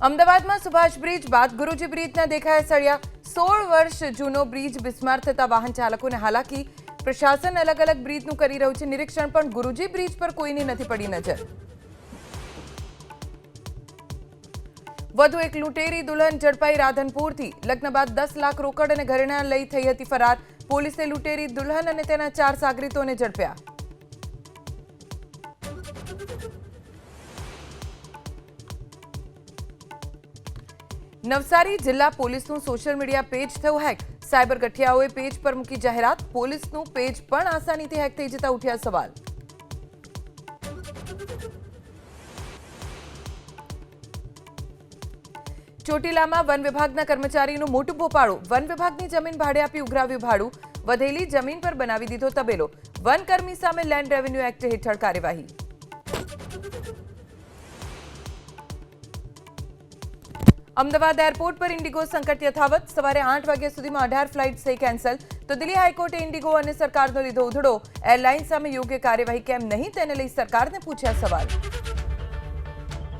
અમદાવાદમાં સુભાષ બ્રિજ બાદ ગુરુજી બ્રિજના દેખાયા સળિયા 16 વર્ષ જૂનો બ્રિજ બિસ્માર થતા વાહન ચાલકોને હાલાકી પ્રશાસન અલગ અલગ બ્રિજનું કરી રહ્યું છે નિરીક્ષણ પણ ગુરુજી બ્રિજ પર કોઈની નથી પડી નજર વધુ એક લૂંટેરી દુલ્હન ઝડપાઈ રાધનપુરથી લગ્ન બાદ 10 લાખ રોકડ અને ઘરેણાં લઈ થઈ હતી ફરાર પોલીસે લૂંટેરી દુલ્હન અને તેના 4 સાગરીતોને ઝડપ્યા નવસારી જિલ્લા પોલીસનું સોશિયલ મીડિયા પેજ થયું હેક સાયબર ગઠિયાઓએ પેજ પર મૂકી જાહેરાત પોલીસનું પેજ પણ આસાનીથી હેક થઈ જતા ઉઠ્યા સવાલ ચોટીલામાં વન વિભાગના કર્મચારીનું મોટું ભોપાળું વન વિભાગની જમીન ભાડે આપી ઉઘરાવ્યું ભાડું વધેલી જમીન પર બનાવી દીધો તબેલો વનકર્મી સામે લેન્ડ રેવન્યુ એક્ટ હેઠળ કાર્યવાહી અમદાવાદ એરપોર્ટ પર ઇન્ડિગો સંકટ યથાવત સવારે 8 વાગ્યા સુધીમાં 18 ફ્લાઇટ્સ થઈ કેન્સલ તો દિલ્હી હાઈકોર્ટે ઇન્ડિગો અને સરકારનો લીધો ઉધડો એરલાઇન સામે યોગ્ય કાર્યવાહી કેમ નહીં તેને લઈ સરકારને પૂછ્યા સવાલ